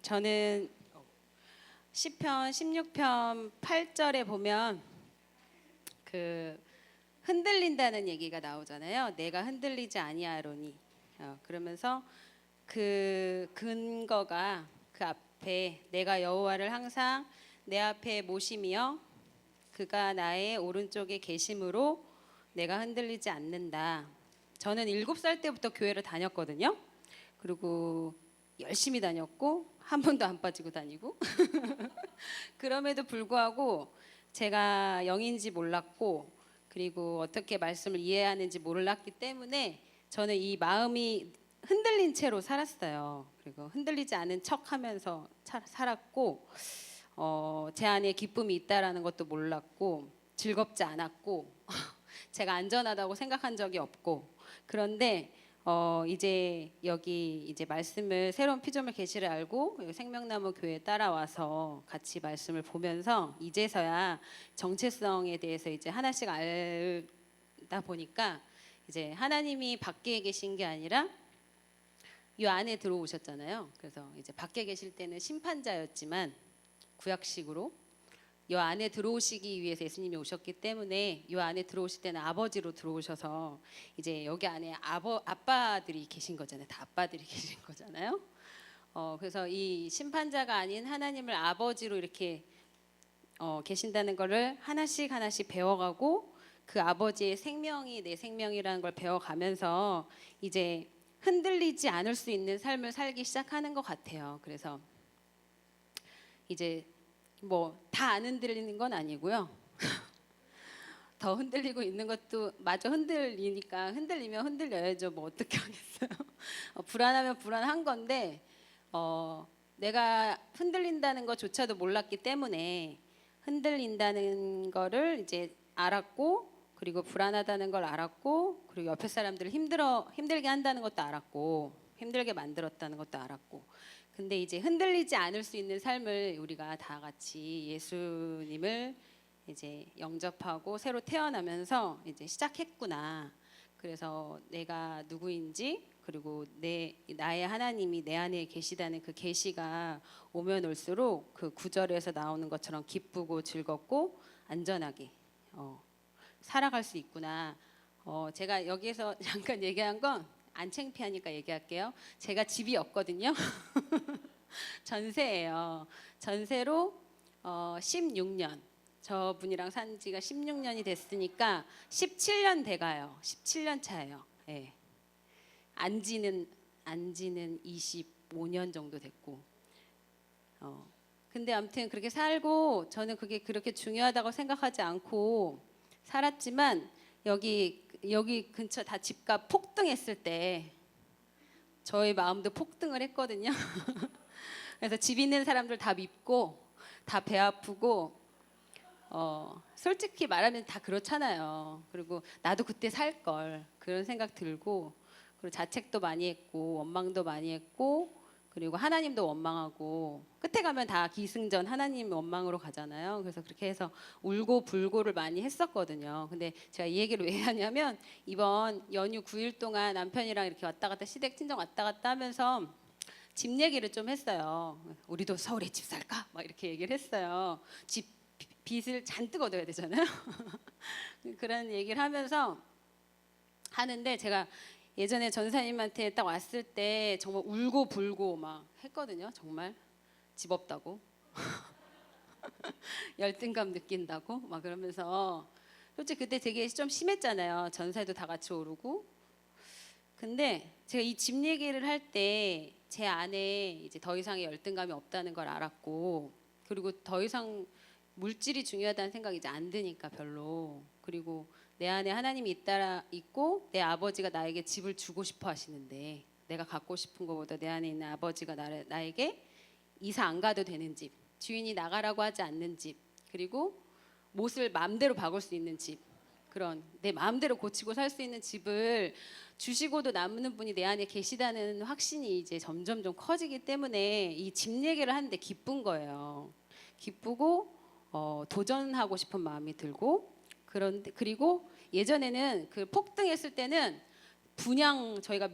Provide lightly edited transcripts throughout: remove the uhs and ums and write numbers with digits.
저는 시편 16편 8절에 보면 그 흔들린다는 얘기가 나오잖아요. 내가 흔들리지 아니하노니. 그러면서 그 근거가 그 앞에 내가 여호와를 항상 내 앞에 모심이여 그가 나의 오른쪽에 계심으로 내가 흔들리지 않는다. 저는 7살 때부터 교회를 다녔거든요. 그리고 열심히 다녔고 한 번도 안 빠지고 다니고 그럼에도 불구하고 제가 영인지 몰랐고 그리고 어떻게 말씀을 이해하는지 몰랐기 때문에 저는 이 마음이 흔들린 채로 살았어요. 그리고 흔들리지 않은 척하면서 살았고 제 안에 기쁨이 있다라는 것도 몰랐고 즐겁지 않았고 제가 안전하다고 생각한 적이 없고 그런데 이제 여기 이제 말씀을 새로운 피조물 계시를 알고 여기 생명나무 교회에 따라와서 같이 말씀을 보면서 이제서야 정체성에 대해서 이제 하나씩 알다 보니까 이제 하나님이 밖에 계신 게 아니라 이 안에 들어오셨잖아요. 그래서 이제 밖에 계실 때는 심판자였지만 구약식으로 이 안에 들어오시기 위해서 예수님이 오셨기 때문에 이 안에 들어오실 때는 아버지로 들어오셔서 이제 여기 안에 아빠들이 계신 거잖아요. 다 아빠들이 계신 거잖아요. 그래서 이 심판자가 아닌 하나님을 아버지로 이렇게 계신다는 거를 하나씩 하나씩 배워가고 그 아버지의 생명이 내 생명이라는 걸 배워가면서 이제 흔들리지 않을 수 있는 삶을 살기 시작하는 것 같아요. 그래서 이제 뭐 다 안 흔들리는 건 아니고요. 더 흔들리고 있는 것도 마저 흔들리니까 흔들리면 흔들려야죠. 뭐 어떻게 하겠어요. 불안하면 불안한 건데 내가 흔들린다는 것조차도 몰랐기 때문에 흔들린다는 거를 이제 알았고 그리고 불안하다는 걸 알았고 그리고 옆에 사람들을 힘들게 한다는 것도 알았고 힘들게 만들었다는 것도 알았고 근데 이제 흔들리지 않을 수 있는 삶을 우리가 다 같이 예수님을 이제 영접하고 새로 태어나면서 이제 시작했구나. 그래서 내가 누구인지 그리고 나의 하나님이 내 안에 계시다는 그 계시가 오면 올수록 그 구절에서 나오는 것처럼 기쁘고 즐겁고 안전하게 살아갈 수 있구나. 제가 여기에서 잠깐 얘기한 건 안 창피하니까 얘기할게요. 제가 집이 없거든요. 전세예요. 전세로 16년. 저분이랑 산 지가 16년이 됐으니까 17년 돼가요. 17년 차예요. 예. 안지는 25년 정도 됐고. 근데 아무튼 그렇게 살고 저는 그게 그렇게 중요하다고 생각하지 않고 살았지만 여기 근처 다 집값 폭등했을 때 저의 마음도 폭등을 했거든요. 그래서 집 있는 사람들 다 밉고 다 배 아프고 솔직히 말하면 다 그렇잖아요. 그리고 나도 그때 살 걸 그런 생각 들고 그리고 자책도 많이 했고 원망도 많이 했고 그리고 하나님도 원망하고 끝에 가면 다 기승전 하나님 원망으로 가잖아요. 그래서 그렇게 해서 울고 불고를 많이 했었거든요. 근데 제가 이 얘기를 왜 하냐면 이번 연휴 9일 동안 남편이랑 이렇게 왔다 갔다 시댁 친정 왔다 갔다 하면서 집 얘기를 좀 했어요. 우리도 서울에 집 살까? 막 이렇게 얘기를 했어요. 집 빚을 잔뜩 얻어야 되잖아요. 그런 얘기를 하면서 하는데 제가 예전에 전사님한테 딱 왔을 때 정말 울고 불고 막 했거든요. 정말 집 없다고 열등감 느낀다고 막 그러면서 솔직히 그때 되게 좀 심했잖아요. 전세도 다 같이 오르고. 근데 제가 이 집 얘기를 할 때 제 안에 이제 더 이상의 열등감이 없다는 걸 알았고 그리고 더 이상 물질이 중요하다는 생각이 이제 안 드니까 별로 그리고 내 안에 하나님이 있고 내 아버지가 나에게 집을 주고 싶어 하시는데 내가 갖고 싶은 것보다 내 안에 있는 아버지가 나에게 이사 안 가도 되는 집 주인이 나가라고 하지 않는 집 그리고 못을 마음대로 박을 수 있는 집 그런 내 마음대로 고치고 살 수 있는 집을 주시고도 남는 분이 내 안에 계시다는 확신이 이제 점점 좀 커지기 때문에 이 집 얘기를 하는데 기쁜 거예요. 기쁘고 도전하고 싶은 마음이 들고 그런데 그리고 예전에는 그 폭등했을 때는 분양 저희가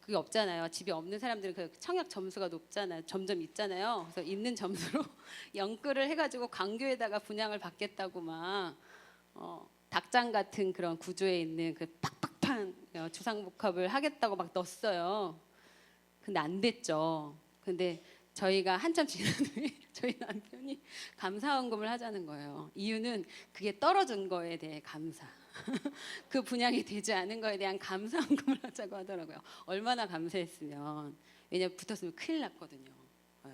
그게 없잖아요. 집이 없는 사람들은 그 청약 점수가 높잖아요. 점점 있잖아요. 그래서 있는 점수로 영끌을 해가지고 광교에다가 분양을 받겠다고 막 닭장 같은 그런 구조에 있는 그 팍팍한 주상복합을 하겠다고 막 넣었어요. 근데 안 됐죠. 근데 저희가 한참 지난 후에 저희 남편이 감사원금을 하자는 거예요. 이유는 그게 떨어진 거에 대해 감사. 그 분양이 되지 않은 거에 대한 감사원금을 하자고 하더라고요. 얼마나 감사했으면. 왜냐면 붙었으면 큰일 났거든요. 예.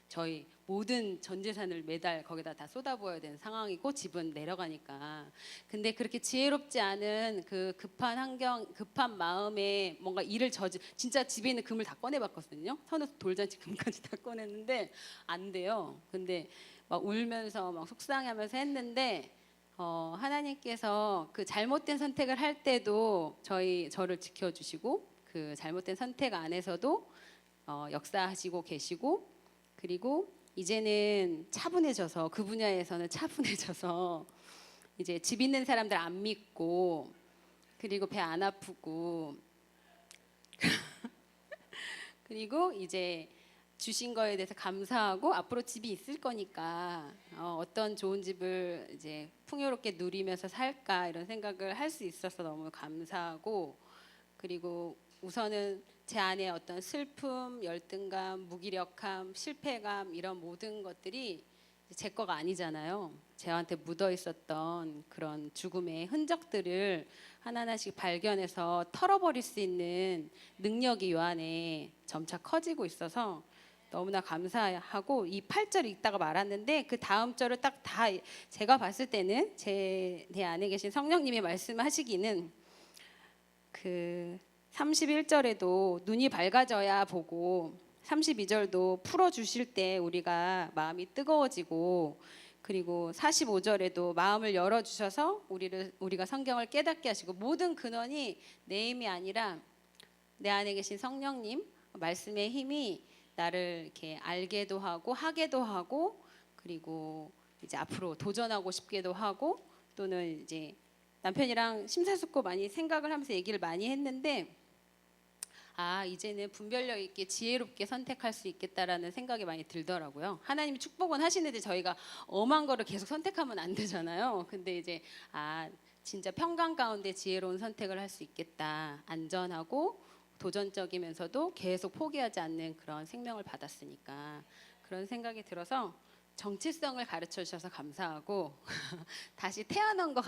저희 모든 전 재산을 매달 거기다 다 쏟아부어야 되는 상황이고 집은 내려가니까. 근데 그렇게 지혜롭지 않은 그 급한 환경, 급한 마음에 뭔가 일을 진짜 집에 있는 금을 다 꺼내봤거든요. 선에서 돌잔치 금까지 다 꺼냈는데 안 돼요. 근데 막 울면서 막 속상해하면서 했는데 하나님께서 그 잘못된 선택을 할 때도 저를 지켜주시고 그 잘못된 선택 안에서도 역사하시고 계시고 그리고 이제는 차분해져서 그 분야에서는 차분해져서 이제 집 있는 사람들 안 믿고 그리고 배 안 아프고 그리고 이제 주신 거에 대해서 감사하고 앞으로 집이 있을 거니까 어떤 좋은 집을 이제 풍요롭게 누리면서 살까 이런 생각을 할 수 있어서 너무 감사하고 그리고 우선은 제 안에 어떤 슬픔, 열등감, 무기력함, 실패감 이런 모든 것들이 제 거가 아니잖아요. 저한테 묻어 있었던 그런 죽음의 흔적들을 하나하나씩 발견해서 털어버릴 수 있는 능력이 요 안에 점차 커지고 있어서 너무나 감사하고 이 8절 읽다가 말았는데 그 다음 절을 딱 다 제가 봤을 때는 내 안에 계신 성령님이 말씀하시기는 그 31절에도 눈이 밝아져야 보고 32절도 풀어 주실 때 우리가 마음이 뜨거워지고 그리고 45절에도 마음을 열어 주셔서 우리가 성경을 깨닫게 하시고 모든 근원이 내 힘이 아니라 내 안에 계신 성령님 말씀의 힘이 나를 이렇게 알게도 하고 하게도 하고 그리고 이제 앞으로 도전하고 싶게도 하고 또는 이제 남편이랑 심사숙고 많이 생각을 하면서 얘기를 많이 했는데 이제는 분별력 있게 지혜롭게 선택할 수 있겠다라는 생각이 많이 들더라고요. 하나님이 축복은 하시는데 저희가 엄한 거를 계속 선택하면 안 되잖아요. 근데 이제 진짜 평강 가운데 지혜로운 선택을 할 수 있겠다. 안전하고 도전적이면서도 계속 포기하지 않는 그런 생명을 받았으니까 그런 생각이 들어서 정체성을 가르쳐 주셔서 감사하고 다시 태어난 거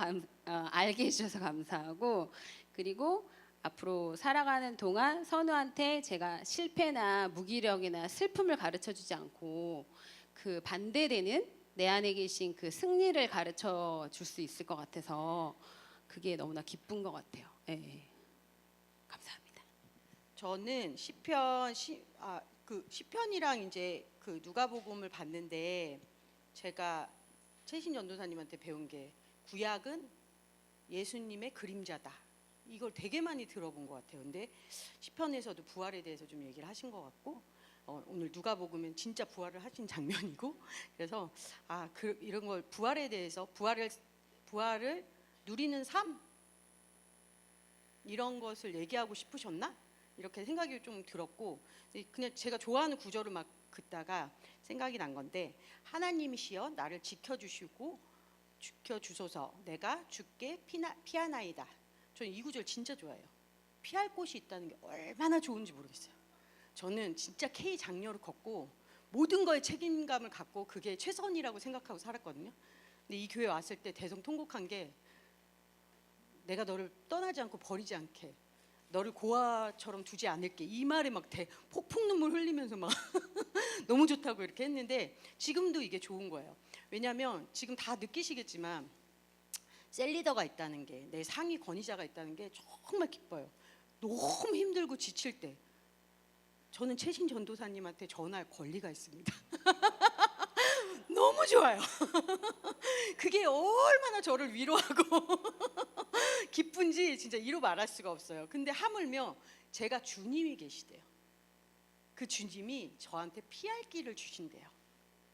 알게 해주셔서 감사하고 그리고 앞으로 살아가는 동안 선우한테 제가 실패나 무기력이나 슬픔을 가르쳐 주지 않고 그 반대되는 내 안에 계신 그 승리를 가르쳐 줄 수 있을 것 같아서 그게 너무나 기쁜 것 같아요. 예. 감사합니다. 저는 그 시편이랑 이제 그 누가복음을 봤는데 제가 최신 전도사님한테 배운 게 구약은 예수님의 그림자다. 이걸 되게 많이 들어본 것 같아요. 근데 시편에서도 부활에 대해서 좀 얘기를 하신 것 같고 오늘 누가복음은 진짜 부활을 하신 장면이고 그래서 이런 걸 부활에 대해서 부활을 누리는 삶 이런 것을 얘기하고 싶으셨나? 이렇게 생각이 좀 들었고 그냥 제가 좋아하는 구절을 막 긋다가 생각이 난 건데 하나님이시여 나를 지켜주소서 내가 주께 피하나이다. 저는 이 구절 진짜 좋아해요. 피할 곳이 있다는 게 얼마나 좋은지 모르겠어요. 저는 진짜 K 장녀를 걷고 모든 거에 책임감을 갖고 그게 최선이라고 생각하고 살았거든요. 근데 이 교회 왔을 때 대성통곡한 게 내가 너를 떠나지 않고 버리지 않게 너를 고아처럼 두지 않을게 이 말에 막 폭풍 눈물 흘리면서 막 너무 좋다고 이렇게 했는데 지금도 이게 좋은 거예요. 왜냐하면 지금 다 느끼시겠지만 셀리더가 있다는 게 내 상위 권위자가 있다는 게 정말 기뻐요. 너무 힘들고 지칠 때 저는 최신 전도사님한테 전화할 권리가 있습니다. 너무 좋아요. 그게 얼마나 저를 위로하고 기쁜지 진짜 이루 말할 수가 없어요. 근데 하물며 제가 주님이 계시대요. 그 주님이 저한테 피할 길을 주신대요.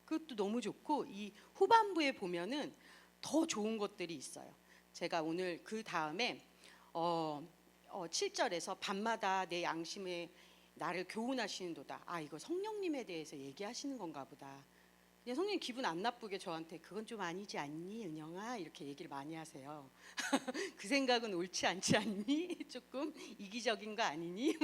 그것도 너무 좋고 이 후반부에 보면은 더 좋은 것들이 있어요. 제가 오늘 그 다음에 7절에서 밤마다 내 양심에 나를 교훈하시는도다. 아, 이거 성령님에 대해서 얘기하시는 건가 보다. 그냥 성령님 기분 안 나쁘게 저한테 그건 좀 아니지 않니 은영아 이렇게 얘기를 많이 하세요. 그 생각은 옳지 않지 않니? 조금 이기적인 거 아니니?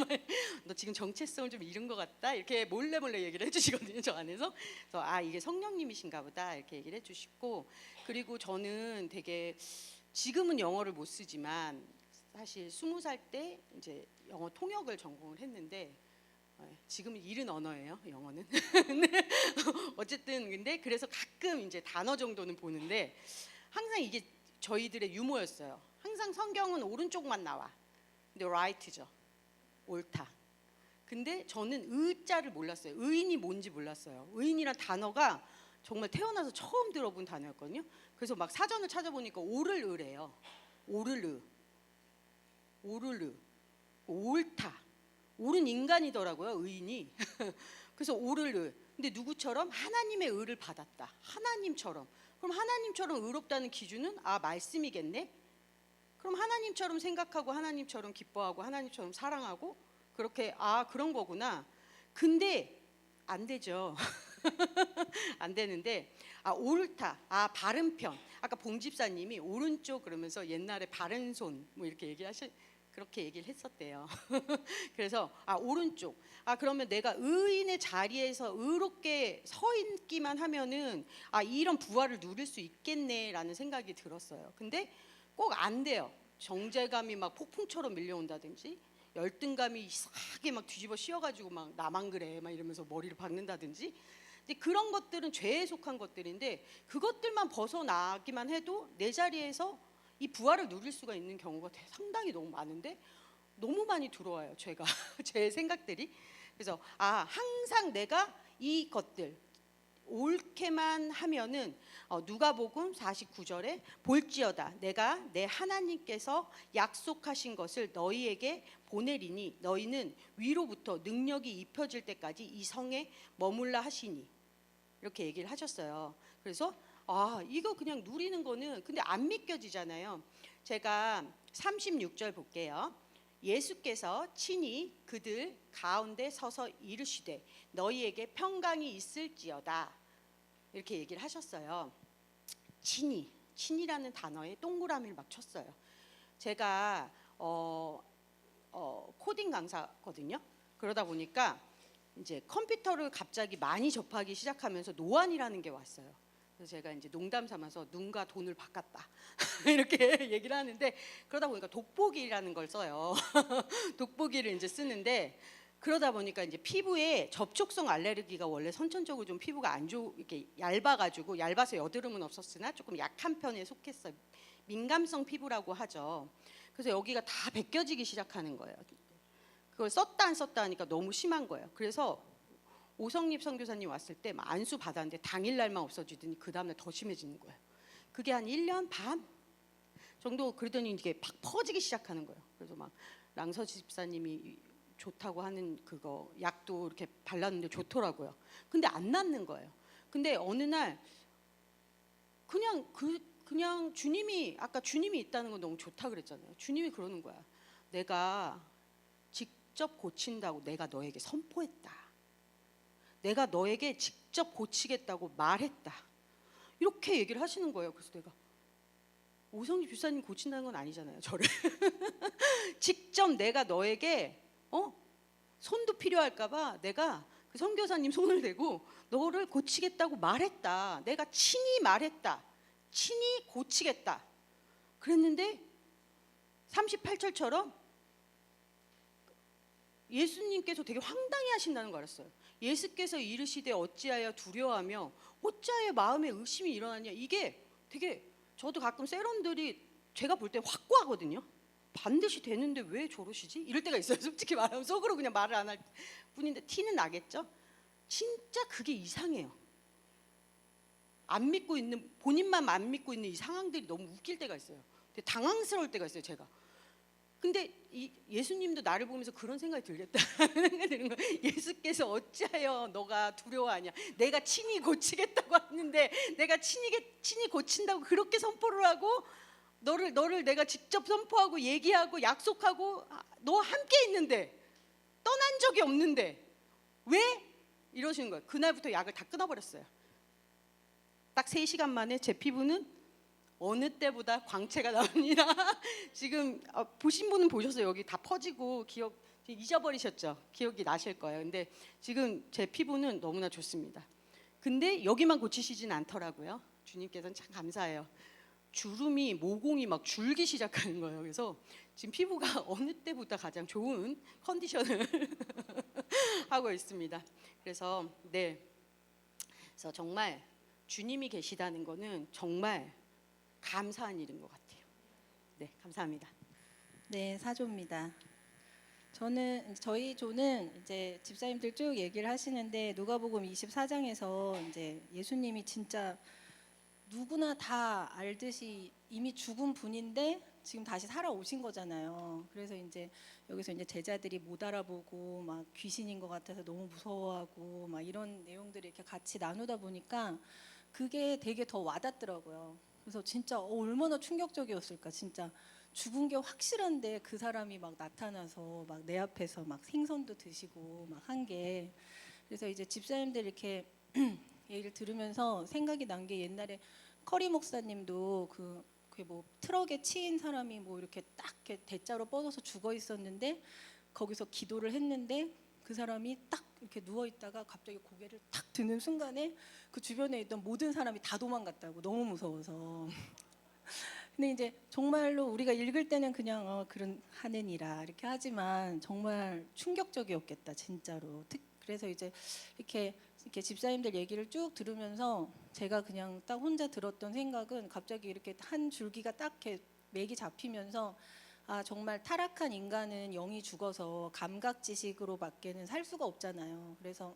너 지금 정체성을 좀 잃은 것 같다 이렇게 몰래 얘기를 해주시거든요, 저 안에서. 그래서 아, 이게 성령님이신가 보다 이렇게 얘기를 해주시고, 그리고 저는 되게 지금은 영어를 못 쓰지만 사실 20살 때 이제 영어 통역을 전공을 했는데, 지금은 잃은 언어예요, 영어는. 네. 어쨌든 근데 그래서 가끔 이제 단어 정도는 보는데 항상 이게 저희들의 유머였어요. 항상 성경은 오른쪽만 나와. 근데 right죠. 옳다. 근데 저는 의자를 몰랐어요. 의인이 뭔지 몰랐어요. 의인이란 단어가 정말 태어나서 처음 들어본 단어였거든요. 그래서 막 사전을 찾아보니까 오를 의래요. 오를 의. 오를 의. 옳다. 옳은 인간이더라고요, 의인이. 그래서 오를 의. 근데 누구처럼? 하나님의 의를 받았다. 하나님처럼. 그럼 하나님처럼 의롭다는 기준은 아, 말씀이겠네. 그럼 하나님처럼 생각하고 하나님처럼 기뻐하고 하나님처럼 사랑하고 그렇게, 아, 그런 거구나. 근데 안 되죠. 안 되는데, 아, 옳다. 아, 바른 편. 아까 봉 집사님이 오른쪽 그러면서 옛날에 바른 손 뭐 이렇게 그렇게 얘기를 했었대요. 그래서 아, 오른쪽. 아, 그러면 내가 의인의 자리에서 의롭게 서 있기만 하면은 아, 이런 부활을 누릴 수 있겠네라는 생각이 들었어요. 근데 꼭 안 돼요. 정죄감이 막 폭풍처럼 밀려온다든지, 열등감이 이상하게 막 뒤집어 씌워가지고 막 나만 그래 막 이러면서 머리를 박는다든지. 근데 그런 것들은 죄에 속한 것들인데 그것들만 벗어나기만 해도 내 자리에서 이 부활을 누릴 수가 있는 경우가 상당히 너무 많은데 너무 많이 들어와요, 제가. 제 생각들이. 그래서 아, 항상 내가 이것들 옳게만 하면은 누가복음 49절에 볼지어다 내가 내 하나님께서 약속하신 것을 너희에게 보내리니 너희는 위로부터 능력이 입혀질 때까지 이 성에 머물라 하시니, 이렇게 얘기를 하셨어요. 그래서 아, 이거 그냥 누리는 거는 근데 안 믿겨지잖아요. 제가 36절 볼게요. 예수께서 친히 그들 가운데 서서 이르시되 너희에게 평강이 있을지어다, 이렇게 얘기를 하셨어요. 친히라는 단어에 동그라미를 막 쳤어요. 제가 코딩 강사거든요. 그러다 보니까 이제 컴퓨터를 갑자기 많이 접하기 시작하면서 노안이라는 게 왔어요. 그래서 제가 이제 농담 삼아서 눈과 돈을 바꿨다 이렇게 얘기를 하는데, 그러다 보니까 돋보기라는 걸 써요. 돋보기를 이제 쓰는데, 그러다 보니까 이제 피부에 접촉성 알레르기가 원래 선천적으로 좀 피부가 안 이렇게 얇아가지고, 얇아서 여드름은 없었으나 조금 약한 편에 속했어요. 민감성 피부라고 하죠. 그래서 여기가 다 벗겨지기 시작하는 거예요. 그걸 썼다 안 썼다 하니까 너무 심한 거예요. 그래서 오성립 선교사님 왔을 때 안수 받았는데 당일날만 없어지더니 그 다음날 더 심해지는 거예요. 그게 한 1년 반 정도 그러더니 이게 팍 퍼지기 시작하는 거예요. 그래서 막 랑서지 집사님이 좋다고 하는 그거 약도 이렇게 발랐는데 좋더라고요. 근데 안 낫는 거예요. 근데 어느 날 그냥 주님이, 아까 주님이 있다는 건 너무 좋다 그랬잖아요. 주님이 그러는 거야. 내가 직접 고친다고 내가 너에게 선포했다. 내가 너에게 직접 고치겠다고 말했다. 이렇게 얘기를 하시는 거예요. 그래서 내가 오성희 주사님 고친다는 건 아니잖아요, 저를. 직접 내가 너에게 손도 필요할까봐 내가 그 선교사님 손을 대고 너를 고치겠다고 말했다. 내가 친히 말했다. 친히 고치겠다. 그랬는데 38절처럼 예수님께서 되게 황당해 하신다는 걸 알았어요. 예수께서 이르시되 어찌하여 두려워하며 어찌하여 마음에 의심이 일어나냐. 이게 되게, 저도 가끔 세런들이 제가 볼 때 확고하거든요. 반드시 되는데 왜 저러시지? 이럴 때가 있어요. 솔직히 말하면 속으로 그냥 말을 안 할 뿐인데 티는 나겠죠. 진짜 그게 이상해요. 안 믿고 있는, 본인만 안 믿고 있는 이 상황들이 너무 웃길 때가 있어요. 되게 당황스러울 때가 있어요, 제가. 근데 예수님도 나를 보면서 그런 생각이 들겠다 생각이 드는 거예요. 예수께서 어찌하여 너가 두려워하냐. 내가 친히 고치겠다고 하는데 내가 친히 고친다고 그렇게 선포를 하고 너를 내가 직접 선포하고 얘기하고 약속하고 너 함께 있는데 떠난 적이 없는데 왜 이러시는 거예요. 그날부터 약을 다 끊어버렸어요. 딱 3시간 만에 제 피부는 어느 때보다 광채가 나옵니다. 지금 보신 분은 보셨어요. 여기 다 퍼지고 기억 잊어버리셨죠? 기억이 나실 거예요. 근데 지금 제 피부는 너무나 좋습니다. 근데 여기만 고치시진 않더라고요. 주님께서는 참 감사해요. 주름이 모공이 막 줄기 시작하는 거예요. 그래서 지금 피부가 어느 때보다 가장 좋은 컨디션을 하고 있습니다. 그래서 그래서 정말 주님이 계시다는 거는 정말 감사한 일인 것 같아요. 네, 감사합니다. 네, 사조입니다. 저희 조는 이제 집사님들 쭉 얘기를 하시는데 누가복음 24장에서 이제 예수님이 진짜 누구나 다 알듯이 이미 죽은 분인데 지금 다시 살아오신 거잖아요. 그래서 이제 여기서 이제 제자들이 못 알아보고 막 귀신인 것 같아서 너무 무서워하고 막 이런 내용들을 이렇게 같이 나누다 보니까 그게 되게 더 와닿더라고요. 그래서 진짜 얼마나 충격적이었을까. 진짜 죽은 게 확실한데 그 사람이 막 나타나서 막 내 앞에서 막 생선도 드시고 막 한 게. 그래서 이제 집사님들 이렇게 얘기를 들으면서 생각이 난 게 옛날에 커리 목사님도 그 뭐 트럭에 치인 사람이 뭐 이렇게 딱 이렇게 대자로 뻗어서 죽어 있었는데 거기서 기도를 했는데 그 사람이 딱 이렇게 누워 있다가 갑자기 고개를 탁 드는 순간에 그 주변에 있던 모든 사람이 다 도망갔다고. 너무 무서워서. 근데 이제 정말로 우리가 읽을 때는 그냥 그런 하느니라 이렇게 하지만 정말 충격적이었겠다 진짜로. 그래서 이제 이렇게 집사님들 얘기를 쭉 들으면서 제가 그냥 딱 혼자 들었던 생각은 갑자기 이렇게 한 줄기가 딱 이렇게 맥이 잡히면서 아 정말 타락한 인간은 영이 죽어서 감각 지식으로밖에는 살 수가 없잖아요. 그래서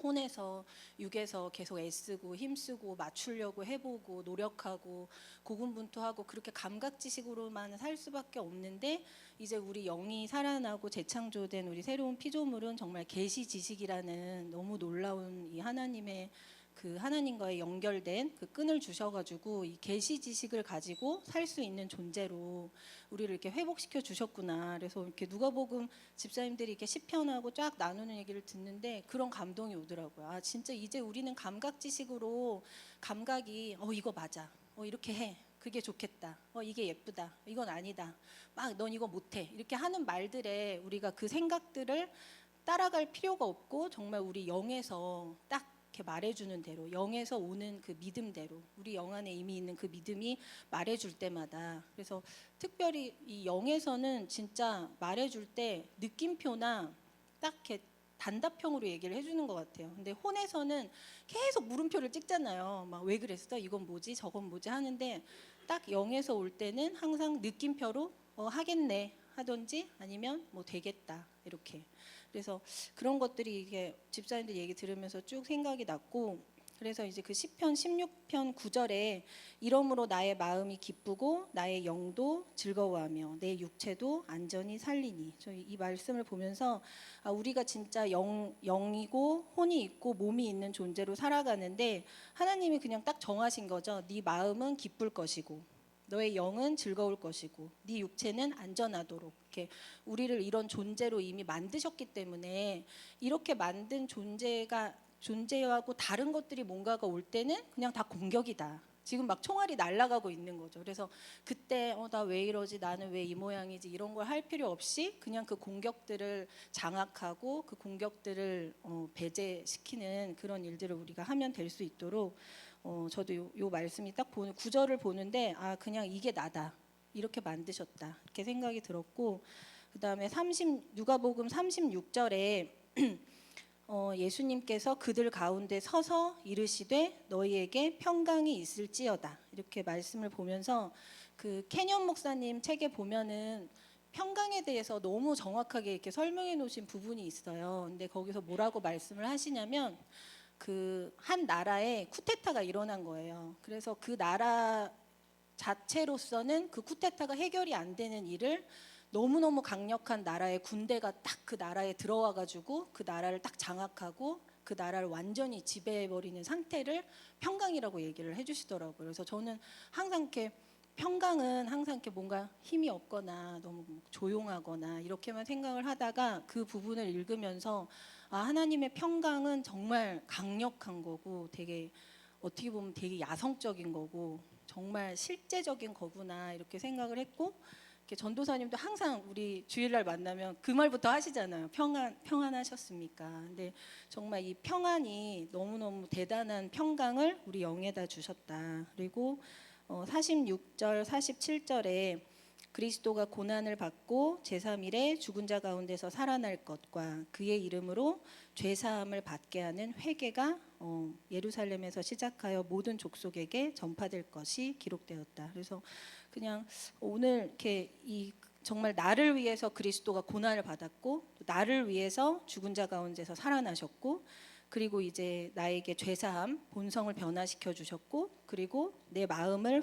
혼에서 육에서 계속 애쓰고 힘쓰고 맞추려고 해보고 노력하고 고군분투하고 그렇게 감각 지식으로만 살 수밖에 없는데 이제 우리 영이 살아나고 재창조된 우리 새로운 피조물은 정말 계시 지식이라는 너무 놀라운 이 하나님의 그 하나님과의 연결된 그 끈을 주셔가지고 이 계시 지식을 가지고 살 수 있는 존재로 우리를 이렇게 회복시켜 주셨구나. 그래서 이렇게 누가복음 집사님들이 이렇게 시편하고 쫙 나누는 얘기를 듣는데 그런 감동이 오더라고요. 아 진짜 이제 우리는 감각 지식으로 감각이 이거 맞아, 이렇게 해, 그게 좋겠다, 이게 예쁘다, 이건 아니다, 막 넌 이거 못해 이렇게 하는 말들에 우리가 그 생각들을 따라갈 필요가 없고 정말 우리 영에서 딱 이렇게 말해주는 대로 영에서 오는 그 믿음대로 우리 영 안에 이미 있는 그 믿음이 말해줄 때마다. 그래서 특별히 이 영에서는 진짜 말해줄 때 느낌표나 딱 이렇게 단답형으로 얘기를 해주는 것 같아요. 근데 혼에서는 계속 물음표를 찍잖아요. 막 왜 그랬어? 이건 뭐지? 저건 뭐지? 하는데 딱 영에서 올 때는 항상 느낌표로 하겠네 하든지 아니면 뭐 되겠다 이렇게. 그래서 그런 것들이 이게 집사님들 얘기 들으면서 쭉 생각이 났고, 그래서 이제 그 시편 16편 9절에 이러므로 나의 마음이 기쁘고 나의 영도 즐거워하며 내 육체도 안전히 살리니. 저희 이 말씀을 보면서 우리가 진짜 영이고 혼이 있고 몸이 있는 존재로 살아가는데 하나님이 그냥 딱 정하신 거죠. 네 마음은 기쁠 것이고 너의 영은 즐거울 것이고 네 육체는 안전하도록. 이렇게 우리를 이런 존재로 이미 만드셨기 때문에 이렇게 만든 존재하고 다른 것들이 뭔가가 올 때는 그냥 다 공격이다. 지금 막 총알이 날아가고 있는 거죠. 그래서 그때 나 왜 이러지, 나는 왜 이 모양이지, 이런 걸 할 필요 없이 그냥 그 공격들을 장악하고 그 공격들을 배제시키는 그런 일들을 우리가 하면 될 수 있도록 저도 요 말씀이 딱 보는 구절을 보는데 그냥 이게 나다, 이렇게 만드셨다 이렇게 생각이 들었고, 그 다음에 누가복음 36절에 예수님께서 그들 가운데 서서 이르시되 너희에게 평강이 있을지어다 이렇게 말씀을 보면서 그 캐년 목사님 책에 보면은 평강에 대해서 너무 정확하게 이렇게 설명해 놓으신 부분이 있어요. 근데 거기서 뭐라고 말씀을 하시냐면 그 한 나라에 쿠데타가 일어난 거예요. 그래서 그 나라 자체로서는 그 쿠데타가 해결이 안 되는 일을 너무너무 강력한 나라의 군대가 딱 그 나라에 들어와 가지고 그 나라를 딱 장악하고 그 나라를 완전히 지배해버리는 상태를 평강이라고 얘기를 해주시더라고요. 그래서 저는 항상 이렇게 평강은 항상 이렇게 뭔가 힘이 없거나 너무 조용하거나 이렇게만 생각을 하다가 그 부분을 읽으면서 아, 하나님의 평강은 정말 강력한 거고 되게 어떻게 보면 되게 야성적인 거고 정말 실제적인 거구나 이렇게 생각을 했고, 이렇게 전도사님도 항상 우리 주일날 만나면 그 말부터 하시잖아요. 평안하셨습니까? 근데 정말 이 평안이 너무너무 대단한 평강을 우리 영에다 주셨다. 그리고 46절, 47절에 그리스도가 고난을 받고 제3일에 죽은 자 가운데서 살아날 것과 그의 이름으로 죄 사함을 받게 하는 회개가 예루살렘에서 시작하여 모든 족속에게 전파될 것이 기록되었다. 그래서 그냥 오늘 이렇게 이 정말 나를 위해서 그리스도가 고난을 받았고 나를 위해서 죽은 자 가운데서 살아나셨고 그리고 이제 나에게 죄사함, 본성을 변화시켜 주셨고 그리고 내 마음을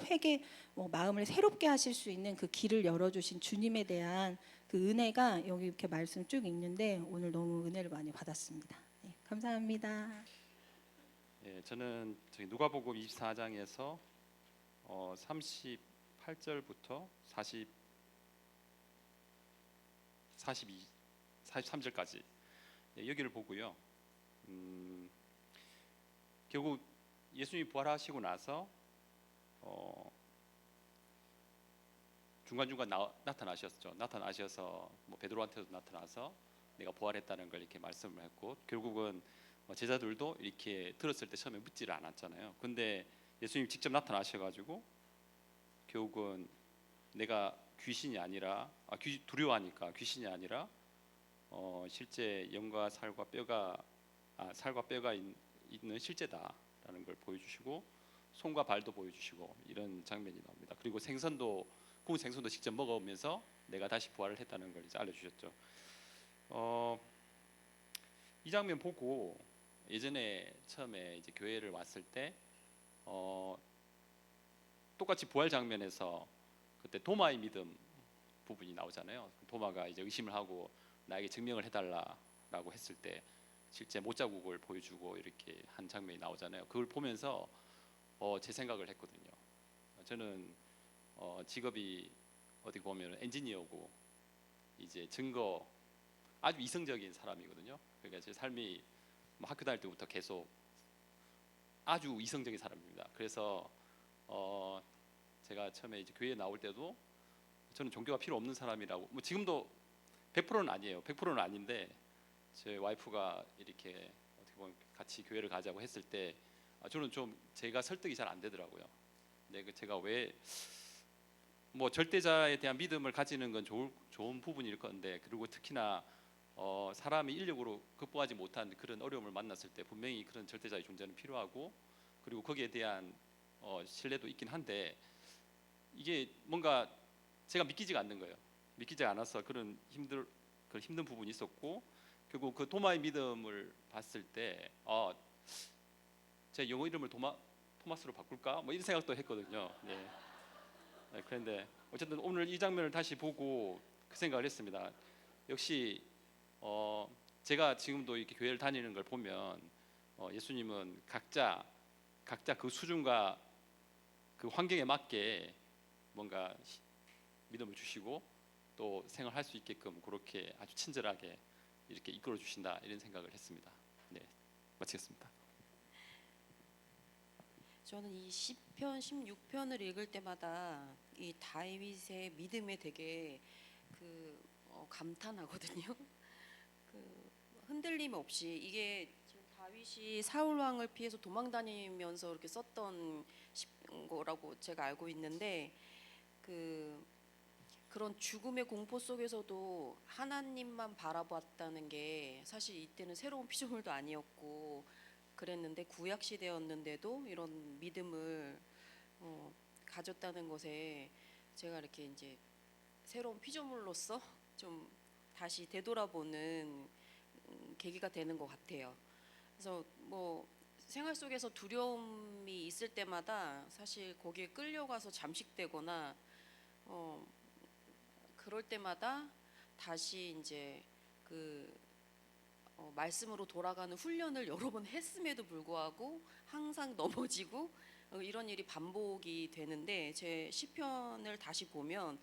마음을 새롭게 하실 수 있는 그 길을 열어주신 주님에 대한 그 은혜가 여기 이렇게 말씀 쭉 읽는데 오늘 너무 은혜를 많이 받았습니다. 네, 감사합니다. 예, 저는 저희 누가복음 24장에서 38절부터 43절까지 여기를 보고요. 결국 예수님이 부활하시고 나서 중간중간 나타나셨죠. 나타나셔서 뭐 베드로한테도 나타나서 내가 부활했다는 걸 이렇게 말씀을 했고 결국은 제자들도 이렇게 들었을 때 처음에 묻지를 않았잖아요. 근데 예수님이 직접 나타나셔가지고 결국은 내가 귀신이 아니라 두려워하니까 귀신이 아니라 실제 영과 살과 뼈가 있는 실제다라는 걸 보여주시고 손과 발도 보여주시고 이런 장면이 나옵니다. 그리고 구운 생선도 직접 먹으면서 내가 다시 부활을 했다는 걸 이제 알려주셨죠. 이 장면 보고 예전에 처음에 이제 교회를 왔을 때 똑같이 부활 장면에서 그때 도마의 믿음 부분이 나오잖아요. 도마가 이제 의심을 하고 나에게 증명을 해달라라고 했을 때 실제 못자국을 보여주고 이렇게 한 장면이 나오잖아요. 그걸 보면서 제 생각을 했거든요. 저는 직업이 어떻게 보면 엔지니어고 이제 증거 아주 이성적인 사람이거든요. 그러니까 제 삶이 학교 다닐 때부터 계속 아주 이성적인 사람입니다. 그래서 제가 처음에 이제 교회에 나올 때도 저는 종교가 필요 없는 사람이라고 뭐 지금도 100%는 아니에요. 100%는 아닌데 제 와이프가 이렇게 어떻게 보면 같이 교회를 가자고 했을 때 저는 좀 제가 설득이 잘 안 되더라고요. 근데 제가 왜 뭐 절대자에 대한 믿음을 가지는 건 좋은 부분일 건데 그리고 특히나 사람이 인력으로 극복하지 못한 그런 어려움을 만났을 때 분명히 그런 절대자의 존재는 필요하고 그리고 거기에 대한 신뢰도 있긴 한데 이게 뭔가 제가 믿기지가 않는 거예요. 믿기지 않아서 그런 힘든 부분이 있었고 결국 그 도마의 믿음을 봤을 때 제 영어 이름을 토마스로 바꿀까? 뭐 이런 생각도 했거든요. 네. 그런데 어쨌든 오늘 이 장면을 다시 보고 그 생각을 했습니다. 역시 제가 지금도 이렇게 교회를 다니는 걸 보면 예수님은 각자 그 수준과 그 환경에 맞게 뭔가 믿음을 주시고 또 생활할 수 있게끔 그렇게 아주 친절하게 이렇게 이끌어 주신다 이런 생각을 했습니다. 네, 마치겠습니다. 저는 이 시편 16편을 읽을 때마다 이 다윗의 믿음에 되게 감탄하거든요. 흔들림 없이 이게 지금 다윗이 사울 왕을 피해서 도망다니면서 이렇게 썼던 거라고 제가 알고 있는데 그런 죽음의 공포 속에서도 하나님만 바라봤다는 게 사실 이때는 새로운 피조물도 아니었고 그랬는데 구약 시대였는데도 이런 믿음을 가졌다는 것에 제가 이렇게 이제 새로운 피조물로서 좀 다시 되돌아보는 계기가 되는 것 같아요. 그래서 뭐 생활 속에서 두려움이 있을 때마다 사실 거기에 끌려가서 잠식되거나 그럴 때마다 다시 이제 말씀으로 돌아가는 훈련을 여러 번 했음에도 불구하고 항상 넘어지고 이런 일이 반복이 되는데 제 시편을 다시 보면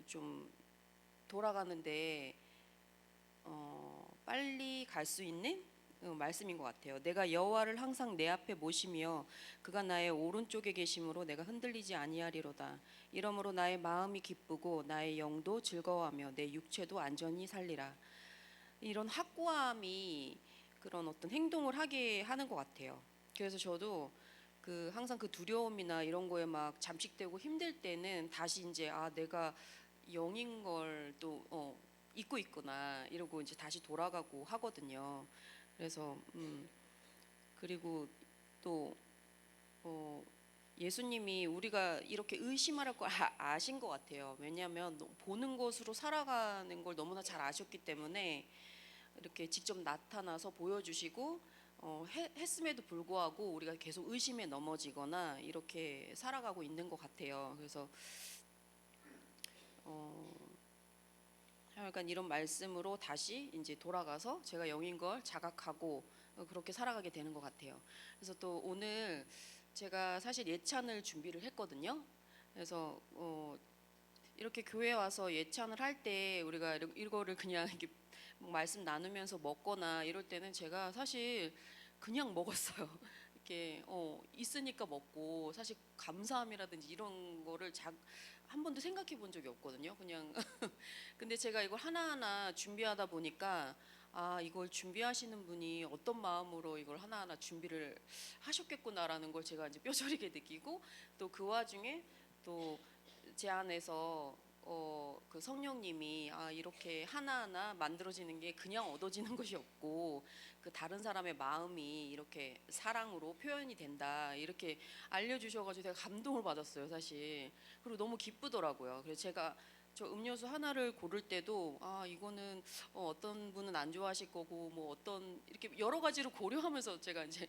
좀 돌아가는데 빨리 갈 수 있는 말씀인 것 같아요. 내가 여호와를 항상 내 앞에 모시며 그가 나의 오른쪽에 계심으로 내가 흔들리지 아니하리로다. 이러므로 나의 마음이 기쁘고 나의 영도 즐거워하며 내 육체도 안전히 살리라. 이런 확고함이 그런 어떤 행동을 하게 하는 것 같아요. 그래서 저도 항상 그 두려움이나 이런 거에 막 잠식되고 힘들 때는 다시 이제 내가 영인 걸 또 잊고 있구나 이러고 이제 다시 돌아가고 하거든요. 그래서 그리고 또 예수님이 우리가 이렇게 의심할 걸 아신 것 같아요. 왜냐하면 보는 것으로 살아가는 걸 너무나 잘 아셨기 때문에 이렇게 직접 나타나서 보여주시고 했음에도 불구하고 우리가 계속 의심에 넘어지거나 이렇게 살아가고 있는 것 같아요. 그래서 약간 이런 말씀으로 다시 이제 돌아가서 제가 영인 걸 자각하고 그렇게 살아가게 되는 것 같아요. 그래서 또 오늘 제가 사실 예찬을 준비를 했거든요. 그래서 이렇게 교회 와서 예찬을 할 때 우리가 이거를 그냥 이렇게 말씀 나누면서 먹거나 이럴 때는 제가 사실 그냥 먹었어요. 이렇게 있으니까 먹고 사실 감사함이라든지 이런 거를 한 번도 생각해 본 적이 없거든요. 그냥 근데 제가 이걸 하나하나 준비하다 보니까 이걸 준비하시는 분이 어떤 마음으로 이걸 하나하나 준비를 하셨겠구나라는 걸 제가 이제 뼈저리게 느끼고 또 그 와중에 또 제 안에서 그 성령님이 이렇게 하나하나 만들어지는 게 그냥 얻어지는 것이 없고 그 다른 사람의 마음이 이렇게 사랑으로 표현이 된다 이렇게 알려주셔가지고 제가 감동을 받았어요 사실. 그리고 너무 기쁘더라고요. 그래서 제가 저 음료수 하나를 고를 때도 이거는 어떤 분은 안 좋아하실 거고 뭐 어떤 이렇게 여러 가지로 고려하면서 제가 이제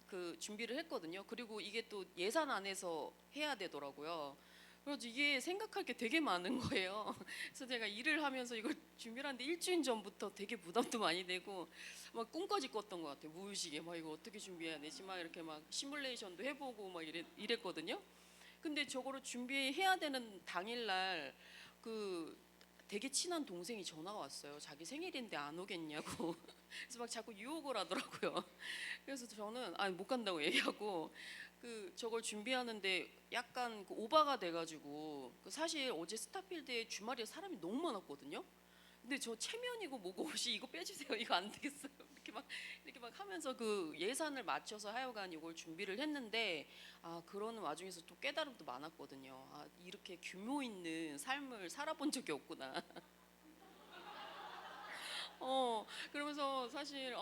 그 준비를 했거든요. 그리고 이게 또 예산 안에서 해야 되더라고요. 그래서 이게 생각할 게 되게 많은 거예요. 그래서 제가 일을 하면서 이걸 준비를 하는데 일주일 전부터 되게 부담도 많이 되고 막 꿈까지 꿨던 것 같아요. 무의식에 막 이거 어떻게 준비해야 되지? 막 이렇게 막 시뮬레이션도 해보고 막 이랬거든요. 근데 저거를 준비해야 되는 당일날 그 되게 친한 동생이 전화가 왔어요. 자기 생일인데 안 오겠냐고. 그래서 막 자꾸 유혹을 하더라고요. 그래서 저는 못 간다고 얘기하고 저걸 준비하는데 약간 오바가 돼가지고 사실 어제 스타필드에 주말에 사람이 너무 많았거든요. 근데 저 체면이고 뭐고 혹시 이거 빼주세요. 이거 안 되겠어요. 이렇게 막 하면서 그 예산을 맞춰서 하여간 이걸 준비를 했는데 그러는 와중에서 또 깨달음도 많았거든요. 이렇게 규모 있는 삶을 살아본 적이 없구나. 그러면서 사실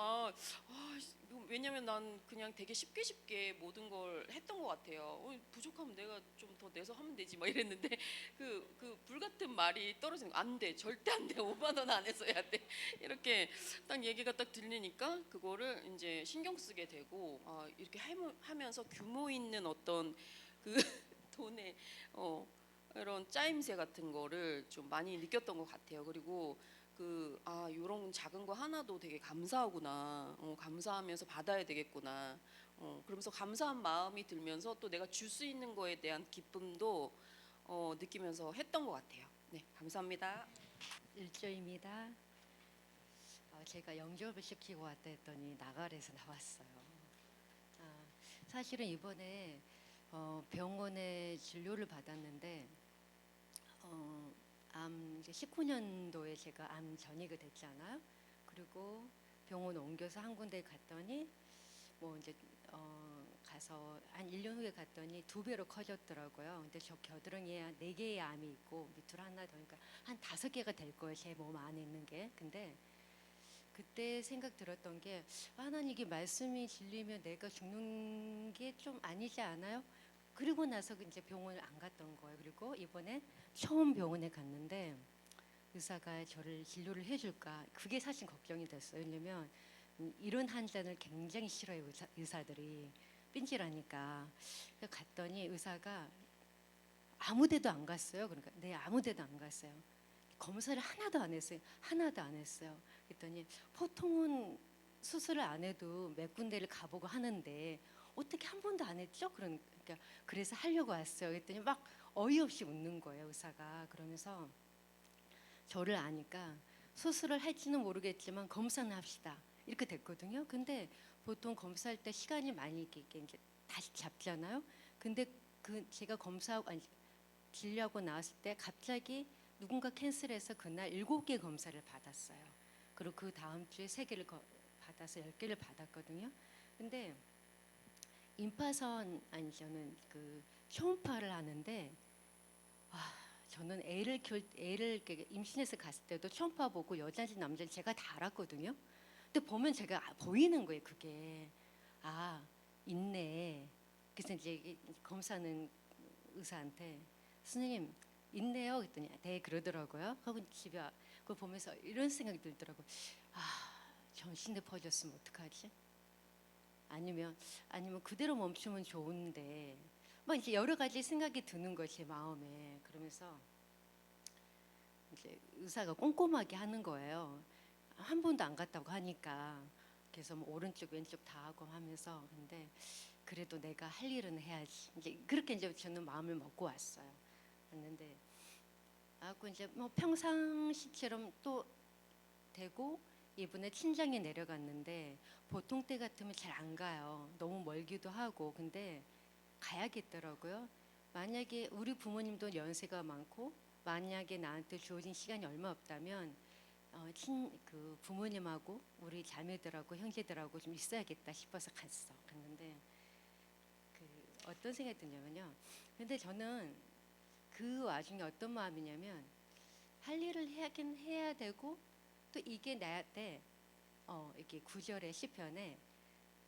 왜냐면 난 그냥 되게 쉽게 모든 걸 했던 것 같아요. 부족하면 내가 좀 더 내서 하면 되지 막 이랬는데 그 불같은 말이 떨어지는 거 안 돼, 절대 안 돼, 5만 원 안에서 해야 돼 이렇게 딱 얘기가 딱 들리니까 그거를 이제 신경 쓰게 되고 이렇게 하면서 규모 있는 어떤 그 돈의 이런 짜임새 같은 거를 좀 많이 느꼈던 것 같아요. 그리고 이런 작은 거 하나도 되게 감사하구나. 감사하면서 받아야 되겠구나. 그러면서 감사한 마음이 들면서 또 내가 줄 수 있는 거에 대한 기쁨도 느끼면서 했던 것 같아요. 네, 감사합니다. 일조입니다. 제가 영접을 시키고 왔다 했더니 나갈에서 나왔어요. 사실은 이번에 병원에 진료를 받았는데 암 이제 19년도에 제가 암 전이가 됐잖아요. 그리고 병원 옮겨서 한 군데 갔더니 뭐 이제 가서 한 1년 후에 갔더니 2배로 커졌더라고요. 근데 저 겨드랑이에 4개의 암이 있고 밑으로 하나 더 그러니까 한 5개가 될 거예요. 제 몸 안에 있는 게. 근데 그때 생각 들었던 게 난 이게 말씀이 진리면 내가 죽는 게 좀 아니지 않아요? 그리고 나서 이제 병원을 안 갔던 거예요. 그리고 이번에 처음 병원에 갔는데 의사가 저를 진료를 해줄까 그게 사실 걱정이 됐어요. 왜냐면 이런 환자를 굉장히 싫어요. 의사들이 삔질하니까. 갔더니 의사가 아무데도 안 갔어요. 그러니까 네 아무데도 안 갔어요. 검사를 하나도 안 했어요. 하나도 안 했어요. 그랬더니 보통은 수술을 안 해도 몇 군데를 가보고 하는데 어떻게 한 번도 안 했죠? 그러니까 그래서 하려고 왔어요. 그랬더니 막 어이없이 웃는 거예요, 의사가. 그러면서 저를 아니까 수술을 할지는 모르겠지만 검사는 합시다. 이렇게 됐거든요. 근데 보통 검사할 때 시간이 많이 이렇게 이제 다시 잡잖아요. 근데 그 제가 검사하고 아니 진료하고 나왔을 때 갑자기 누군가 캔슬해서 그날 7개 검사를 받았어요. 그리고 그 다음 주에 3개를 받아서 10개를 받았거든요. 근데 임파선 아니 저는 그 초음파를 하는데 저는 애를 이렇게 임신해서 갔을 때도 초음파 보고 여자인지 남자인지 제가 다 알았거든요. 근데 보면 제가 보이는 거예요. 그게 있네. 그래서 이제 검사는 의사한테 선생님 있네요. 그랬더니 네 그러더라고요. 하고 집에 그거 보면서 이런 생각이 들더라고요. 전신에 퍼졌으면 어떡하지? 아니면 그대로 멈추면 좋은데 막 이제 여러 가지 생각이 드는 거지 제 마음에. 그러면서 이제 의사가 꼼꼼하게 하는 거예요. 한 번도 안 갔다고 하니까. 그래서 뭐 오른쪽 왼쪽 다 하고 하면서 근데 그래도 내가 할 일은 해야지. 이제 그렇게 이제 저는 마음을 먹고 왔어요. 왔는데 그 이제 뭐 평상시처럼 또 되고 이번에 친정에 내려갔는데 보통 때 같으면 잘 안 가요. 너무 멀기도 하고 근데 가야겠더라고요. 만약에 우리 부모님도 연세가 많고 만약에 나한테 주어진 시간이 얼마 없다면 그 부모님하고 우리 자매들하고 형제들하고 좀 있어야겠다 싶어서 갔는데 그 어떤 생각이 드냐면요. 근데 저는 그 와중에 어떤 마음이냐면 할 일을 하긴 해야 되고 또 이게 나한테 이렇게 9절의 시편에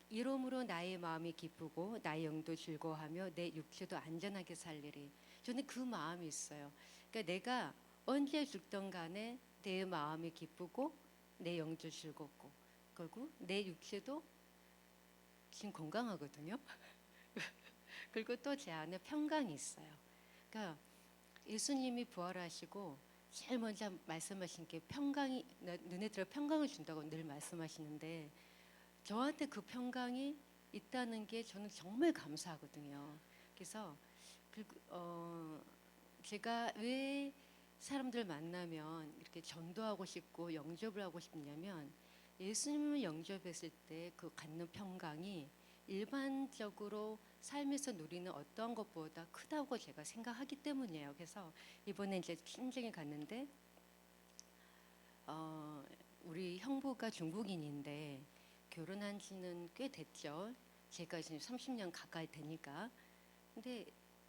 이름으로 나의 마음이 기쁘고 나의 영도 즐거워하며 내 육체도 안전하게 살리리. 저는 그 마음이 있어요. 그러니까 내가 언제 죽던 간에 내 마음이 기쁘고 내 영도 즐겁고 그리고 내 육체도 지금 건강하거든요. 그리고 또 제 안에 평강이 있어요. 그러니까 예수님이 부활하시고 제일 먼저 말씀하신 게 평강이 너네들의 평강을 준다고 늘 말씀하시는데 저한테 그 평강이 있다는 게 저는 정말 감사하거든요. 그래서 제가 왜 사람들 만나면 이렇게 전도하고 싶고 영접을 하고 싶냐면 예수님을 영접했을 때 그 갖는 평강이 일반적으로 삶에서 누리는 어떤 것보다 크다고 제가 생각하기 때문이에요. 그래서 이번에 이제 친정에 갔는데 우리 형부가 중국인인데 결혼한 지는 꽤 됐죠. 제가 지금 30년 가까이 되니까. 근데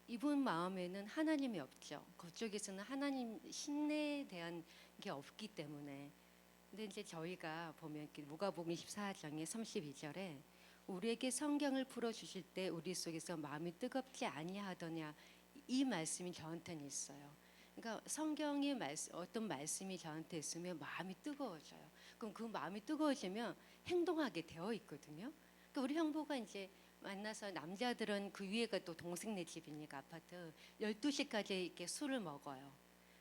이분 마음에는 하나님이 없죠. 그쪽에서는 하나님 신에 대한 게 없기 때문에. 근데 이제 저희가 보면 누가복음 24장의 32절에 우리에게 성경을 풀어 주실 때 우리 속에서 마음이 뜨겁지 아니하더냐 이 말씀이 저한테는 있어요. 그러니까 성경의 어떤 말씀이 저한테 있으면 마음이 뜨거워져요. 그럼 그 마음이 뜨거워지면 행동하게 되어 있거든요. 그러니까 우리 형부가 이제 만나서 남자들은 그 위에가 또 동생네 집이니까 아파트 12시까지 이렇게 술을 먹어요.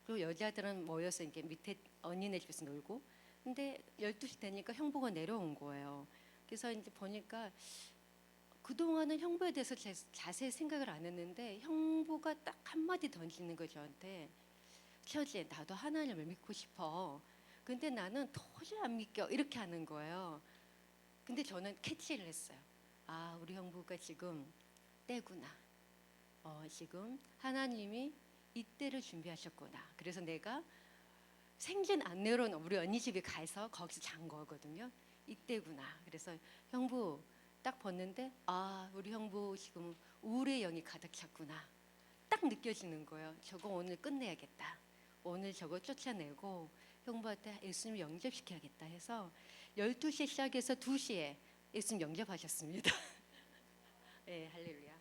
그리고 여자들은 모여서 이렇게 밑에 언니네 집에서 놀고 근데 12시 되니까 형부가 내려온 거예요. 그래서 이제 보니까 그동안은 형부에 대해서 자세히 생각을 안 했는데 형부가 딱 한마디 던지는 거예요 저한테. 처제 나도 하나님을 믿고 싶어. 근데 나는 도저히 안 믿겨 이렇게 하는 거예요. 근데 저는 캐치를 했어요. 우리 형부가 지금 때구나. 지금 하나님이 이때를 준비하셨구나. 그래서 내가 생전 안 내려온 우리 언니 집에 가서 거기서 잔 거거든요. 이때구나. 그래서 형부 딱 봤는데 우리 형부 지금 우울의 영이 가득 찼구나. 딱 느껴지는 거예요. 저거 오늘 끝내야겠다. 오늘 저거 쫓아내고 형부한테 예수님 영접시켜야겠다 해서 12시에 시작해서 2시에 예수님 영접하셨습니다. 네, 할렐루야.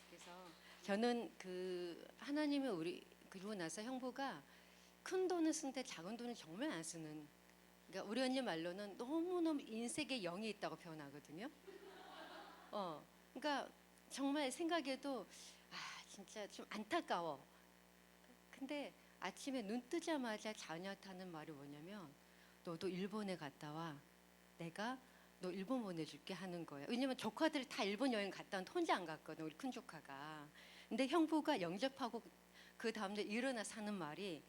그래서 저는 그 하나님의 우리 그러고 나서 형부가 큰 돈을 쓰는데 작은 돈을 정말 안 쓰는. 그러니까 우리 언니 말로는 너무너무 인색의 영이 있다고 표현하거든요. 그러니까 정말 생각해도 진짜 좀 안타까워. 근데 아침에 눈 뜨자마자 자녀한테 하는 말이 뭐냐면 너도 일본에 갔다 와. 내가 너 일본 보내줄게 하는 거예요. 왜냐면 조카들이 다 일본 여행 갔다 왔는데 혼자 안 갔거든, 우리 큰 조카가. 근데 형부가 영접하고 그 다음날 일어나 사는 말이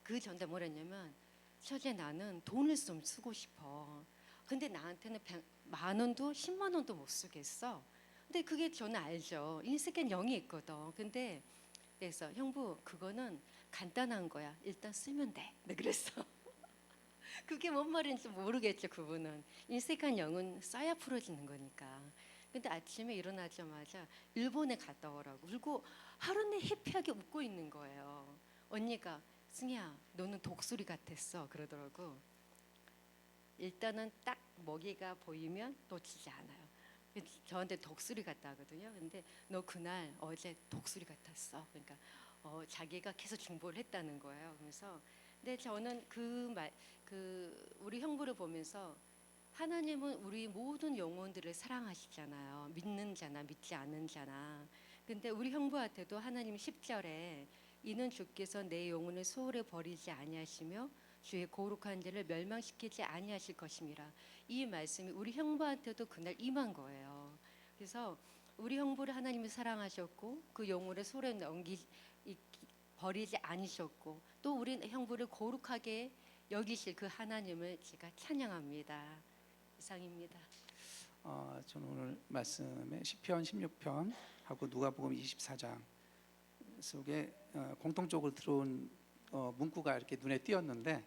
그 전에 뭐랬냐면 처제 나는 돈을 좀 쓰고 싶어. 근데 나한테는 100만 원도 10만 원도 못 쓰겠어. 근데 그게 저는 알죠. 인생엔 영이 있거든. 근데 그래서 형부 그거는 간단한 거야. 일단 쓰면 돼. 네, 그랬어. 그게 뭔 말인지 모르겠죠. 그분은 인생한 영은 써야 풀어지는 거니까. 근데 아침에 일어나자마자 일본에 갔다 오라고. 그리고 하루 내 해피하게 웃고 있는 거예요. 언니가 승희야 너는 독수리 같았어 그러더라고. 일단은 딱 먹이가 보이면 놓치지 않아요. 저한테 독수리 같다 하거든요. 근데 너 그날 어제 독수리 같았어. 그러니까 자기가 계속 중보를 했다는 거예요. 그래서 근데 저는 그 우리 형부를 보면서 하나님은 우리 모든 영혼들을 사랑하시잖아요. 믿는 자나 믿지 않는 자나. 근데 우리 형부한테도 하나님 10절에 이는 주께서 내 영혼을 소홀히 버리지 아니하시며 주의 거룩한 자를 멸망시키지 아니하실 것임이라. 이 말씀이 우리 형부한테도 그날 임한 거예요. 그래서 우리 형부를 하나님이 사랑하셨고 그 영혼을 소홀히 버리지 않으셨고 또 우리 형부를 거룩하게 여기실 그 하나님을 제가 찬양합니다. 이상입니다. 저는 오늘 말씀에 시편 16편 하고 누가복음 24장 속에 공통적으로 들어온 문구가 이렇게 눈에 띄었는데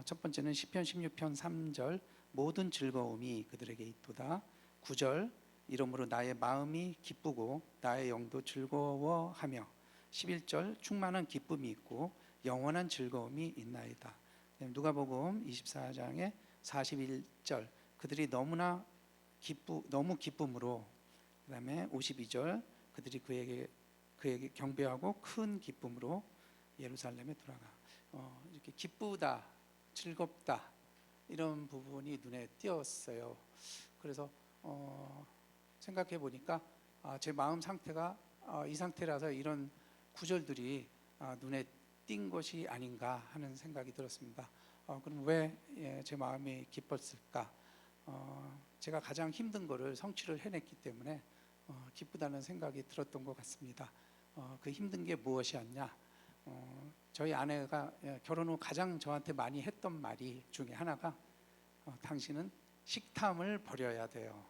첫 번째는 시편 16편 3절 모든 즐거움이 그들에게 있도다. 9절 이러므로 나의 마음이 기쁘고 나의 영도 즐거워하며 11절 충만한 기쁨이 있고 영원한 즐거움이 있나이다. 누가복음 24장의 41절 그들이 너무 기쁨으로 그다음에 52절 그들이 그에게 경배하고 큰 기쁨으로 예루살렘에 돌아가. 이렇게 기쁘다, 즐겁다 이런 부분이 눈에 띄었어요. 그래서 생각해 보니까 제 마음 상태가 이 상태라서 이런 구절들이 눈에 띈 것이 아닌가 하는 생각이 들었습니다. 그럼 왜 제 마음이 기뻤을까? 제가 가장 힘든 거를 성취를 해냈기 때문에 기쁘다는 생각이 들었던 것 같습니다. 그 힘든 게 무엇이었냐? 저희 아내가 결혼 후 가장 저한테 많이 했던 말이 중에 하나가 당신은 식탐을 버려야 돼요.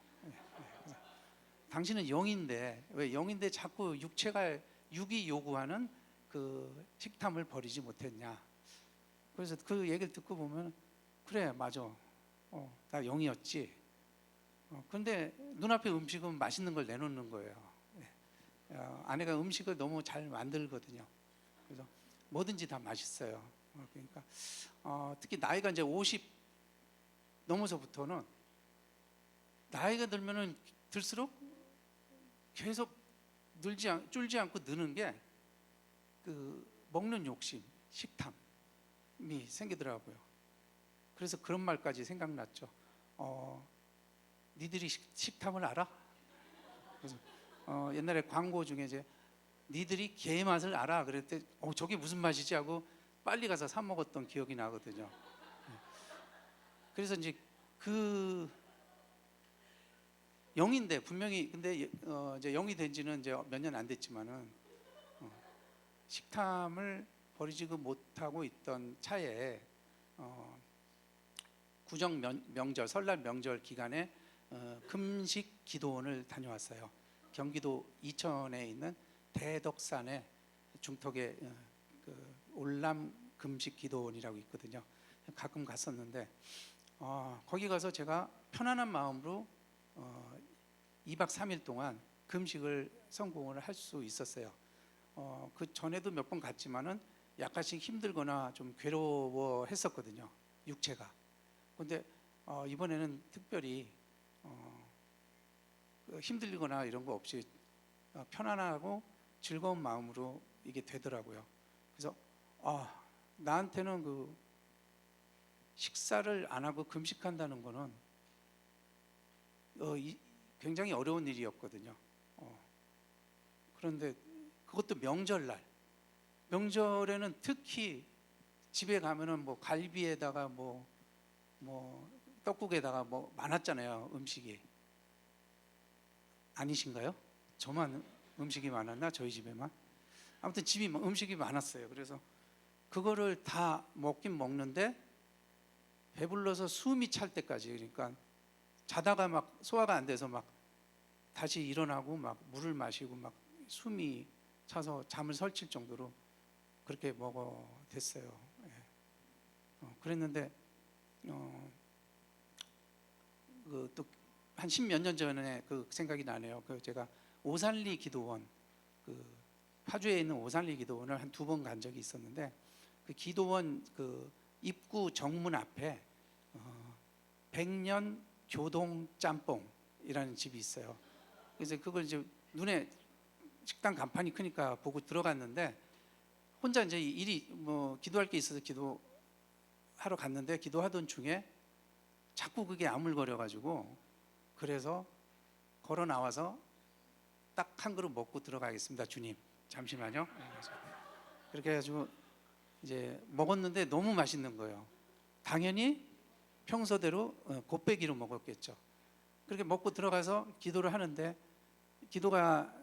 당신은 영인데 왜 영인데 자꾸 육이 요구하는 그 식탐을 버리지 못했냐? 그래서 그 얘기를 듣고 보면 그래 맞아. 나 영이었지. 그런데 눈앞에 음식은 맛있는 걸 내놓는 거예요. 아내가 음식을 너무 잘 만들거든요. 그래서 뭐든지 다 맛있어요. 그러니까 특히 나이가 이제 50 넘어서부터는 나이가 들면은 들수록 계속 줄지 않고 느는 게 그 먹는 욕심, 식탐이 생기더라고요. 그래서 그런 말까지 생각났죠. 니들이 식탐을 알아? 그래서 옛날에 광고 중에 이제 니들이 게 맛을 알아? 그랬을 때 저게 무슨 맛이지 하고 빨리 가서 사 먹었던 기억이 나거든요. 그래서 이제 그 영인데 분명히 근데 이제 영이 된 지는 이제 몇 년 안 됐지만은 식탐을 버리지 못하고 있던 차에 구정 명절 설날 명절 기간에 금식 기도원을 다녀왔어요. 경기도 이천에 있는 대덕산의 중턱에 그 올람 금식 기도원이라고 있거든요. 가끔 갔었는데 거기 가서 제가 편안한 마음으로 2박 3일 동안 금식을 성공을 할 수 있었어요. 그 전에도 몇 번 갔지만은 약간씩 힘들거나 좀 괴로워했었거든요. 육체가. 근데 이번에는 특별히 힘들거나 이런 거 없이 편안하고 즐거운 마음으로 이게 되더라고요. 그래서 나한테는 그 식사를 안 하고 금식한다는 거는 굉장히 어려운 일이었거든요. 그런데 그것도 명절날, 명절에는 특히 집에 가면은 뭐 갈비에다가 뭐 뭐 떡국에다가 뭐 많았잖아요, 음식이. 아니신가요? 저만 음식이 많았나? 저희 집에만? 아무튼 집이 음식이 많았어요. 그래서 그거를 다 먹긴 먹는데 배불러서 숨이 찰 때까지, 그러니까 자다가 막 소화가 안 돼서 막 다시 일어나고 막 물을 마시고 막 숨이 차서 잠을 설칠 정도로 그렇게 먹어 됐어요. 예. 그랬는데 그 또 한 십몇 년 전에 그 생각이 나네요. 그 제가 오산리 기도원, 그 파주에 있는 오산리 기도원을 한 2번 간 적이 있었는데, 그 기도원 그 입구 정문 앞에 백년 교동 짬뽕이라는 집이 있어요. 그래서 그걸 이제 눈에 식당 간판이 크니까 보고 들어갔는데, 혼자 이제 일이 뭐 기도할 게 있어서 기도하러 갔는데, 기도하던 중에 자꾸 그게 아물거려가지고, 그래서 걸어 나와서 딱 한 그릇 먹고 들어가겠습니다, 주님. 잠시만요. 그렇게 해가지고 이제 먹었는데 너무 맛있는 거예요. 당연히 평소대로 곱빼기로 먹었겠죠. 그렇게 먹고 들어가서 기도를 하는데, 기도가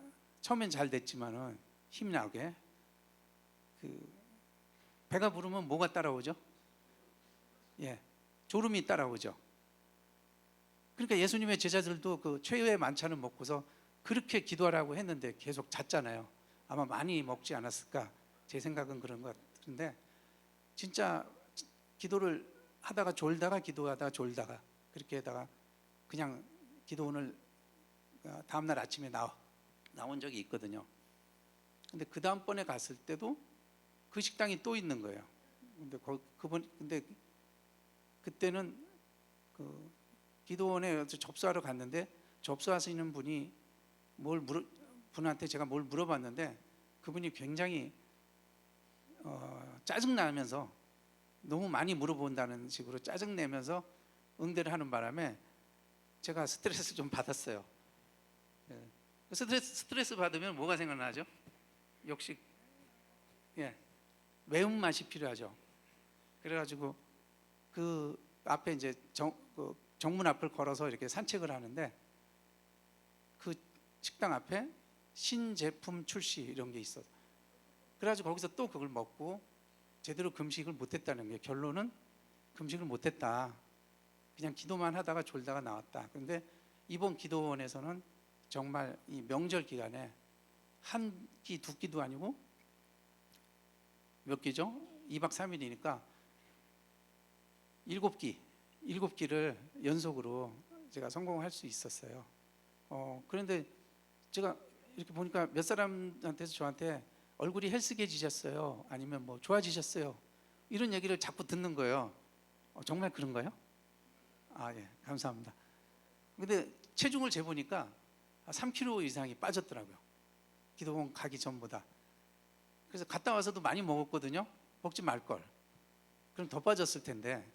처음엔 잘 됐지만은 힘나게 그 배가 부르면 뭐가 따라오죠? 예, 졸음이 따라오죠. 그러니까 예수님의 제자들도 그 최후의 만찬을 먹고서 그렇게 기도하라고 했는데 계속 잤잖아요. 아마 많이 먹지 않았을까, 제 생각은 그런 것 같은데, 진짜 기도를 하다가 졸다가 기도하다가 졸다가 그렇게 하다가 그냥 기도원을 다음날 아침에 나온 적이 있거든요. 근데 그 다음번에 갔을 때도 그 식당이 또 있는 거예요. 근데 그때는 그 기도원에 접수하러 갔는데, 접수하시는 분이 분한테 제가 뭘 물어봤는데, 그분이 굉장히 짜증나면서, 너무 많이 물어본다는 식으로 짜증내면서 응대를 하는 바람에 제가 스트레스를 좀 받았어요. 스트레스 받으면 뭐가 생각나죠? 역시 매운맛이 필요하죠. 그래가지고 그 앞에 이제 정문 앞을 걸어서 이렇게 산책을 하는데, 그 식당 앞에 신제품 출시 이런 게 있어. 그래가지고 거기서 또 그걸 먹고 제대로 금식을 못했다는 게, 결론은 금식을 못했다. 그냥 기도만 하다가 졸다가 나왔다. 그런데 이번 기도원에서는 정말 이 명절 기간에 한 끼, 2끼도 아니고 몇 끼죠? 2박 3일이니까 7끼를 연속으로 제가 성공할 수 있었어요. 그런데 제가 이렇게 보니까 몇 사람한테서 저한테 얼굴이 헬스케지셨어요, 아니면 뭐 좋아지셨어요, 이런 얘기를 자꾸 듣는 거예요. 정말 그런가요? 예, 감사합니다. 근데 체중을 재보니까 3kg 이상이 빠졌더라고요, 기도원 가기 전보다. 그래서 갔다 와서도 많이 먹었거든요. 먹지 말걸, 그럼 더 빠졌을 텐데.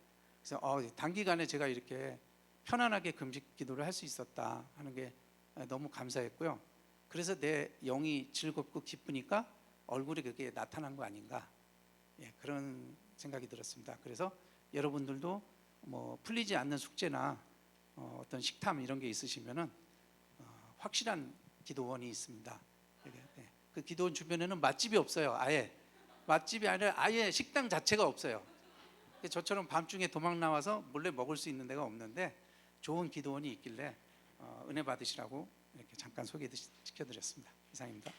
그래서 단기간에 제가 이렇게 편안하게 금식 기도를 할 수 있었다 하는 게 너무 감사했고요. 그래서 내 영이 즐겁고 기쁘니까 얼굴에 그게 나타난 거 아닌가, 그런 생각이 들었습니다. 그래서 여러분들도 뭐 풀리지 않는 숙제나 어떤 식탐 이런 게 있으시면은 확실한 기도원이 있습니다. 그 기도원 주변에는 맛집이 없어요. 아예 맛집이 아니라 아예 식당 자체가 없어요. 저처럼 밤중에 도망 나와서 몰래 먹을 수 있는 데가 없는데, 좋은 기도원이 있길래 은혜 받으시라고 이렇게 잠깐 소개시켜드렸습니다. 이상입니다.